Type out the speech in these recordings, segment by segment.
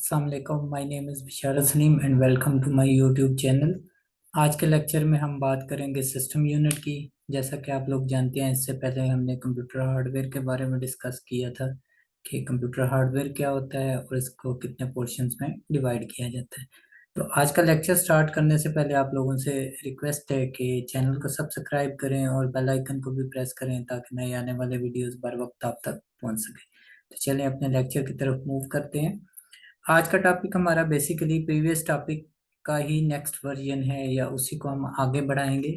अस्सलामुअलैकुम, my name is Bisharat Saleem and welcome to my YouTube channel. आज के लेक्चर में हम बात करेंगे सिस्टम यूनिट की। जैसा कि आप लोग जानते हैं, इससे पहले हमने कंप्यूटर हार्डवेयर के बारे में डिस्कस किया था कि कंप्यूटर हार्डवेयर क्या होता है और इसको कितने पोर्शंस में डिवाइड किया जाता है। तो आज का लेक्चर स्टार्ट करने से पहले आप लोगों से रिक्वेस्ट है कि चैनल को सब्सक्राइब करें और बेल आइकन को भी प्रेस करें ताकि नए आने वाले वीडियोस बर वक्त आप तक पहुंच सके। तो चलिए अपने लेक्चर की तरफ मूव करते हैं। आज का टॉपिक हमारा बेसिकली प्रीवियस टॉपिक का ही नेक्स्ट वर्जन है या उसी को हम आगे बढ़ाएंगे।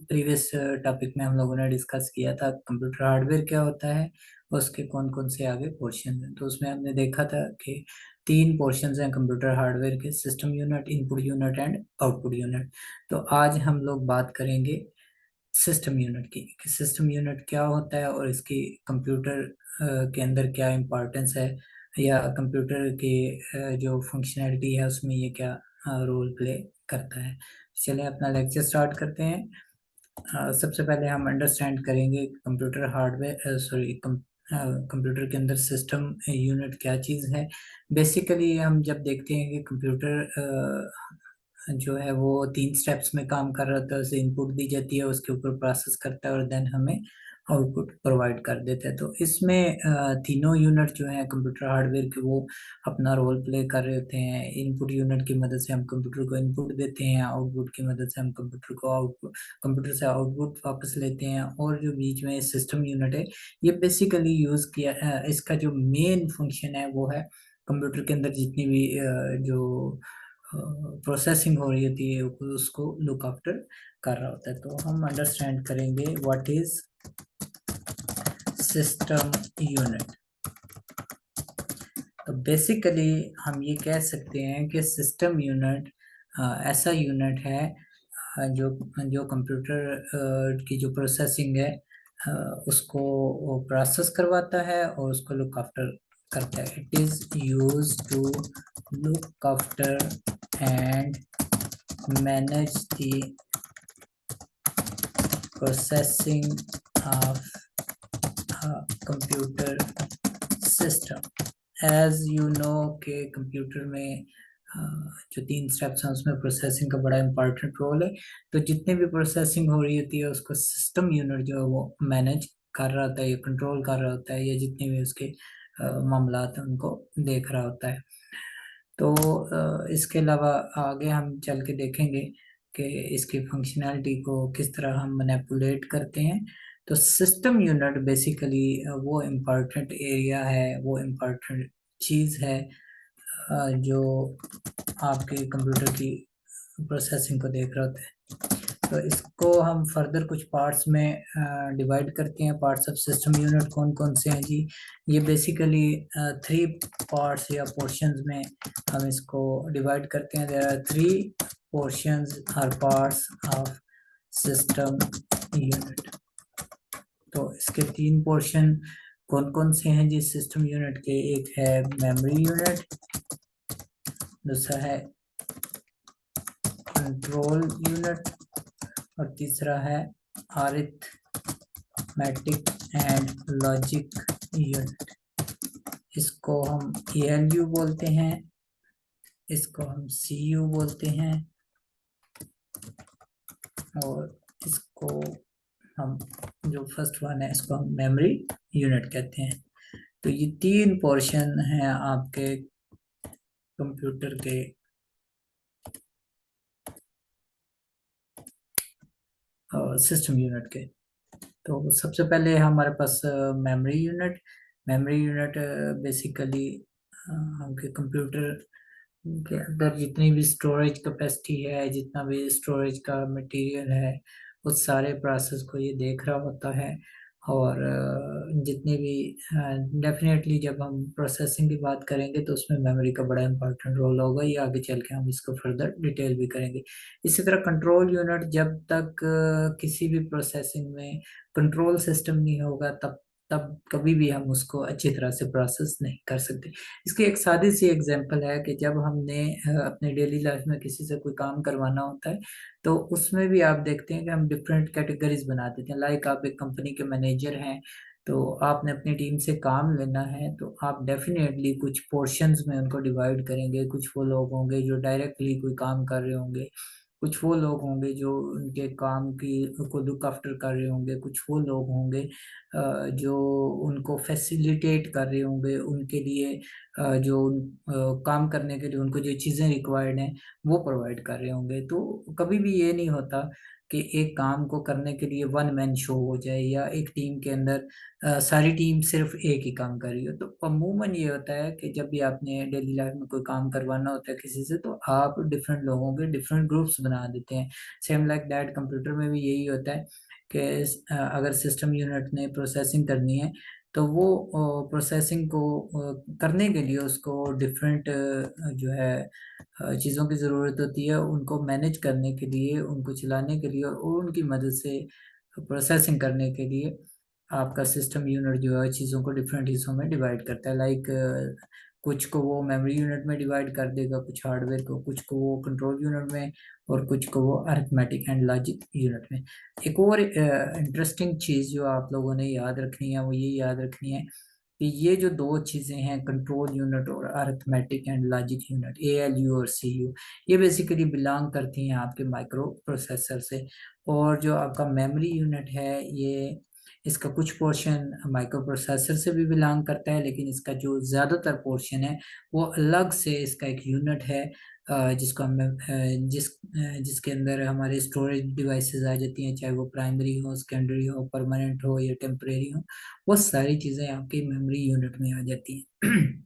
प्रीवियस टॉपिक में हम लोगों ने डिस्कस किया था कंप्यूटर हार्डवेयर क्या होता है, उसके कौन कौन से आगे पोर्शन हैं। तो उसमें हमने देखा था कि तीन पोर्शंस हैं कंप्यूटर हार्डवेयर के: system unit, input unit and output unit. तो आज हम लोग बात करेंगे सिस्टम यूनिट की कि सिस्टम यूनिट क्या होता है और इसकी कंप्यूटर के अंदर क्या इम्पोर्टेंस है, या कंप्यूटर की जो फंक्शनैलिटी है उसमें ये क्या रोल प्ले करता है। चलिए अपना लेक्चर स्टार्ट करते हैं। सबसे पहले हम अंडरस्टैंड करेंगे कंप्यूटर हार्डवेयर कंप्यूटर के अंदर सिस्टम यूनिट क्या चीज़ है। बेसिकली हम जब देखते हैं कि कंप्यूटर जो है वो तीन स्टेप्स में काम कर रहा था। उसे इनपुट दी जाती है, उसके ऊपर प्रोसेस करता है और देन हमें आउटपुट प्रोवाइड कर देता है। तो इसमें तीनों यूनिट जो है कंप्यूटर हार्डवेयर के वो अपना रोल प्ले कर रहे होते हैं। इनपुट यूनिट की मदद से हम कंप्यूटर को इनपुट देते हैं, आउटपुट की मदद से हम कंप्यूटर को आउटपुट कंप्यूटर से आउटपुट वापस लेते हैं। और जो बीच में सिस्टम यूनिट है, ये बेसिकली यूज़ किया इसका जो मेन फंक्शन है वो है कंप्यूटर के अंदर जितनी भी जो प्रोसेसिंग हो रही होती है उसको लुक आफ्टर कर रहा होता है। तो हम अंडरस्टैंड करेंगे व्हाट इज सिस्टम यूनिट। तो बेसिकली हम ये कह सकते हैं कि सिस्टम यूनिट ऐसा यूनिट है जो जो कंप्यूटर की जो प्रोसेसिंग है उसको प्रोसेस करवाता है और उसको लुक आफ्टर करता है। It is use to look after and manage the processing of computer system. As you know के कंप्यूटर में जो तीन स्टेप्स हैं उसमें प्रोसेसिंग का बड़ा इंपॉर्टेंट रोल है। तो जितने भी प्रोसेसिंग हो रही होती है उसको सिस्टम यूनिट जो है वो मैनेज कर रहा होता है या कंट्रोल कर रहा होता है, या जितने भी उसके मामलात हैं उनको देख रहा होता है। तो इसके अलावा आगे हम चल के देखेंगे कि इसकी फंक्शनैलिटी को किस तरह हम मैनिपुलेट करते हैं। तो सिस्टम यूनिट बेसिकली वो इम्पॉर्टेंट एरिया है, वो इम्पॉर्टेंट चीज़ है जो आपके कंप्यूटर की प्रोसेसिंग को देख रहा होता है। तो इसको हम फर्दर कुछ पार्ट्स में डिवाइड करते हैं। पार्ट्स ऑफ सिस्टम यूनिट कौन कौन से हैं जी? ये बेसिकली थ्री पार्ट्स या पोर्शंस में हम इसको डिवाइड करते हैं। There are three portions are parts of system unit. तो इसके तीन पोर्शन कौन कौन से हैं जी सिस्टम यूनिट के? एक है मेमोरी यूनिट, दूसरा है कंट्रोल यूनिट और तीसरा है अरिथमेटिक एंड लॉजिक यूनिट। इसको हम एएलयू बोलते हैं, इसको हम सीयू बोलते हैं और इसको हम जो फर्स्ट वन है इसको हम मेमोरी यूनिट कहते हैं। तो ये तीन पोर्शन हैं आपके कंप्यूटर के सिस्टम यूनिट के। तो सबसे पहले हमारे पास memory unit. Memory unit basically हमके कंप्यूटर के अंदर जितनी भी स्टोरेज कैपेसिटी है, जितना भी स्टोरेज का मटेरियल है, उस सारे प्रोसेस को ये देख रहा होता है। और जितने भी डेफिनेटली जब हम प्रोसेसिंग की बात करेंगे तो उसमें मेमोरी का बड़ा इंपॉर्टेंट रोल होगा। ये आगे चल के हम इसको फर्दर डिटेल भी करेंगे। इसी तरह कंट्रोल यूनिट, जब तक किसी भी प्रोसेसिंग में कंट्रोल सिस्टम नहीं होगा तब तब कभी भी हम उसको अच्छी तरह से प्रोसेस नहीं कर सकते। इसकी एक सादी सी एग्जांपल है कि जब हमने अपने डेली लाइफ में किसी से कोई काम करवाना होता है तो उसमें भी आप देखते हैं कि हम डिफरेंट कैटेगरीज बना देते हैं। लाइक आप एक कंपनी के मैनेजर हैं तो आपने अपनी टीम से काम लेना है, तो आप डेफिनेटली कुछ पोर्शंस में उनको डिवाइड करेंगे। कुछ वो लोग होंगे जो डायरेक्टली कोई काम कर रहे होंगे, कुछ वो लोग होंगे जो उनके काम की को लुक आफ्टर कर रहे होंगे, कुछ वो लोग होंगे जो उनको फैसिलिटेट कर रहे होंगे, उनके लिए काम करने के लिए उनको जो चीज़ें रिक्वायर्ड हैं वो प्रोवाइड कर रहे होंगे। तो कभी भी ये नहीं होता कि एक काम को करने के लिए वन मैन शो हो जाए, या एक टीम के अंदर सारी टीम सिर्फ एक ही काम कर रही हो। तो अमूमन ये होता है कि जब भी आपने डेली लाइफ में कोई काम करवाना होता है किसी से, तो आप डिफरेंट लोगों के डिफरेंट ग्रुप्स बना देते हैं। सेम लाइक दैट कंप्यूटर में भी यही होता है कि अगर सिस्टम यूनिट ने प्रोसेसिंग करनी है, तो वो प्रोसेसिंग को करने के लिए उसको डिफरेंट जो है चीज़ों की ज़रूरत होती है, उनको मैनेज करने के लिए, उनको चलाने के लिए और उनकी मदद से प्रोसेसिंग करने के लिए आपका सिस्टम यूनिट जो है चीज़ों को डिफरेंट हिस्सों में डिवाइड करता है। लाइक कुछ को वो मेमोरी यूनिट में डिवाइड कर देगा, कुछ हार्डवेयर को, कुछ को वो कंट्रोल यूनिट में, और कुछ को वो अरिथमेटिक एंड लॉजिक यूनिट में। एक और इंटरेस्टिंग चीज़ जो आप लोगों ने याद रखनी है, वो ये याद रखनी है कि ये जो दो चीज़ें हैं, कंट्रोल यूनिट और arithmetic and logic unit, ALU और CU, ये बेसिकली बिलोंग करती हैं आपके माइक्रो प्रोसेसर से। और जो आपका मेमोरी यूनिट है, ये इसका कुछ पोर्शन माइक्रो प्रोसेसर से भी बिलोंग करता है, लेकिन इसका जो ज़्यादातर पोर्शन है वो अलग से इसका एक यूनिट है, जिसको हम जिसके अंदर हमारे स्टोरेज डिवाइसेस आ जाती हैं, चाहे वो प्राइमरी हो, सेकेंडरी हो, परमानेंट हो या टेम्परेरी हो। वो सारी चीज़ें आपकी मेमोरी यूनिट में आ जाती हैं।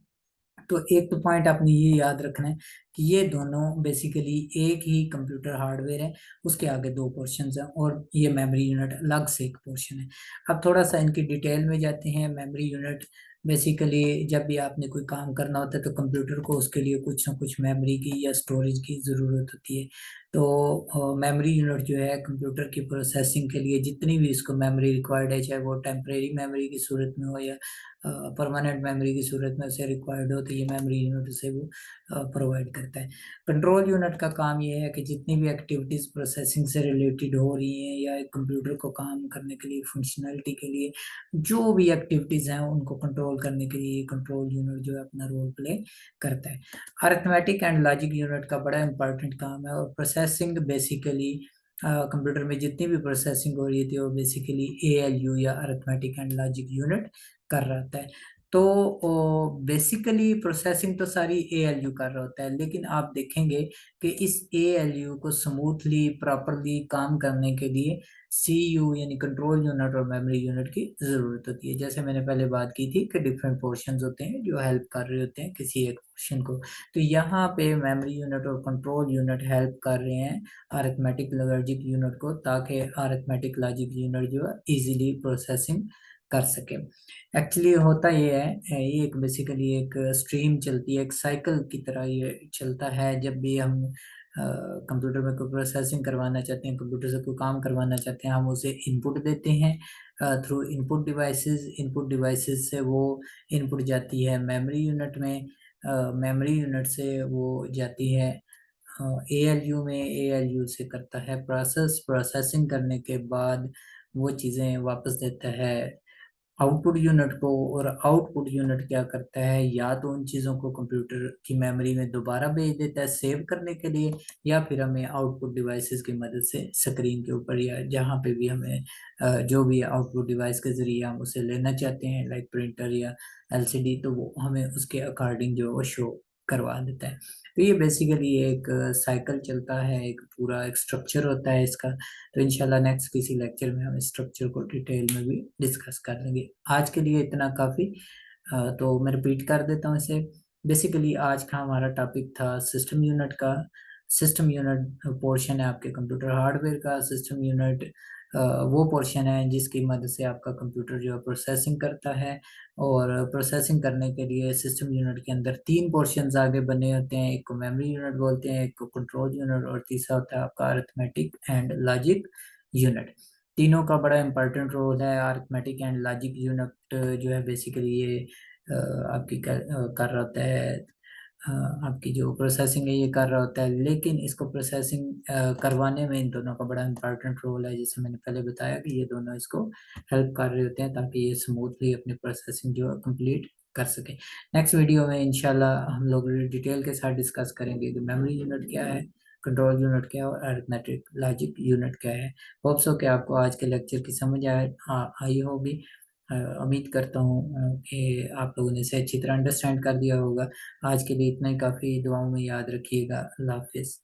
तो एक तो पॉइंट आपने ये याद रखना है कि ये दोनों बेसिकली एक ही कंप्यूटर हार्डवेयर है, उसके आगे दो पोर्शंस हैं, और ये मेमोरी यूनिट अलग से एक पोर्शन है। अब थोड़ा सा इनकी डिटेल में जाते हैं। मेमोरी यूनिट बेसिकली जब भी आपने कोई काम करना होता है, तो कंप्यूटर को उसके लिए कुछ ना कुछ मेमोरी की या स्टोरेज की ज़रूरत होती है। तो मेमोरी यूनिट जो है कंप्यूटर की प्रोसेसिंग के लिए जितनी भी इसको मेमोरी रिक्वायर्ड है, चाहे वो टेम्परेरी मेमोरी की सूरत में हो या परमानेंट मेमोरी की सूरत में उसे रिक्वायर्ड हो, तो ये मेमोरी यूनिट से वो प्रोवाइड करता है। कंट्रोल यूनिट का काम ये है कि जितनी भी एक्टिविटीज प्रोसेसिंग से रिलेटेड हो रही हैं, या एक कंप्यूटर को काम करने के लिए, फंक्शनैलिटी के लिए जो भी एक्टिविटीज हैं, उनको कंट्रोल करने के लिए कंट्रोल यूनिट जो है अपना रोल प्ले करता है। अरिथमेटिक एंड लॉजिक यूनिट का बड़ा इंपॉर्टेंट काम है, और प्रोसेसिंग बेसिकली कंप्यूटर में जितनी भी प्रोसेसिंग हो रही थी वो बेसिकली ALU या अरिथमेटिक एंड लॉजिक यूनिट कर रहा होता है। तो बेसिकली प्रोसेसिंग तो सारी ALU कर रहा होता है, लेकिन आप देखेंगे कि इस ALU को स्मूथली प्रॉपरली काम करने के लिए CU यानी कंट्रोल यूनिट और मेमोरी यूनिट की ज़रूरत होती है। जैसे मैंने पहले बात की थी कि डिफरेंट पोर्शंस होते हैं जो हेल्प कर रहे होते हैं किसी एक पोर्शन को। तो यहाँ पे मेमोरी यूनिट और कंट्रोल यूनिट हेल्प कर रहे हैं अरिथमेटिक लॉजिक यूनिट को, ताकि अरिथमेटिक लॉजिक यूनिट जो है इजीली प्रोसेसिंग कर सके। एक्चुअली होता ये है, ये एक बेसिकली एक स्ट्रीम चलती है, एक साइकिल की तरह ये चलता है। जब भी हम कंप्यूटर में कोई प्रोसेसिंग करवाना चाहते हैं, कंप्यूटर से कोई काम करवाना चाहते हैं, हम उसे इनपुट देते हैं थ्रू इनपुट डिवाइसेस से वो इनपुट जाती है मेमोरी यूनिट में, मेमोरी यूनिट से वो जाती है ALU में, ALU से करता है प्रोसेसिंग करने के बाद वो चीज़ें वापस देता है आउटपुट यूनिट को। और आउटपुट यूनिट क्या करता है, या तो उन चीज़ों को कंप्यूटर की मेमोरी में दोबारा भेज देता है सेव करने के लिए, या फिर हमें आउटपुट डिवाइसेस की मदद से स्क्रीन के ऊपर या जहाँ पे भी हमें जो भी आउटपुट डिवाइस के ज़रिए हम उसे लेना चाहते हैं, लाइक प्रिंटर या LCD, तो वो हमें उसके अकॉर्डिंग जो है वो शो करवा देता है। तो ये बेसिकली एक साइकिल चलता है, एक पूरा एक स्ट्रक्चर होता है इसका। तो इंशाल्लाह नेक्स्ट किसी लेक्चर में हम स्ट्रक्चर को डिटेल में भी डिस्कस कर लेंगे। आज के लिए इतना काफ़ी। तो मैं रिपीट कर देता हूँ इसे। बेसिकली आज का हमारा टॉपिक था सिस्टम यूनिट का। सिस्टम यूनिट पोर्शन है आपके कंप्यूटर हार्डवेयर का। सिस्टम यूनिट वो पोर्शन है जिसकी मदद से आपका कंप्यूटर जो है प्रोसेसिंग करता है। और प्रोसेसिंग करने के लिए सिस्टम यूनिट के अंदर तीन पोर्शंस आगे बने होते हैं। एक को मेमोरी यूनिट बोलते हैं, एक को कंट्रोल यूनिट, और तीसरा होता है आपका अरिथमेटिक एंड लॉजिक यूनिट। तीनों का बड़ा इंपॉर्टेंट रोल है। अरिथमेटिक एंड लॉजिक यूनिट जो है बेसिकली ये आपकी कर रहा होता है आपकी जो प्रोसेसिंग है ये कर रहा होता है, लेकिन इसको प्रोसेसिंग करवाने में इन दोनों का बड़ा इंपॉर्टेंट रोल है। जैसे मैंने पहले बताया कि ये दोनों इसको हेल्प कर रहे होते हैं ताकि ये स्मूथली अपनी प्रोसेसिंग जो है कंप्लीट कर सके। नेक्स्ट वीडियो में इंशाल्लाह हम लोग डिटेल के साथ डिस्कस करेंगे कि मेमोरी यूनिट क्या है, कंट्रोल यूनिट क्या है और अरिथमेटिक लॉजिक यूनिट क्या है। होप्स हो कि आपको आज के लेक्चर की समझ आई होगी। उम्मीद करता हूँ कि आप लोगों ने इसे अच्छी तरह अंडरस्टैंड कर लिया होगा। आज के लिए इतना ही काफ़ी। दुआओं में याद रखिएगा। अल्लाह हाफिज़।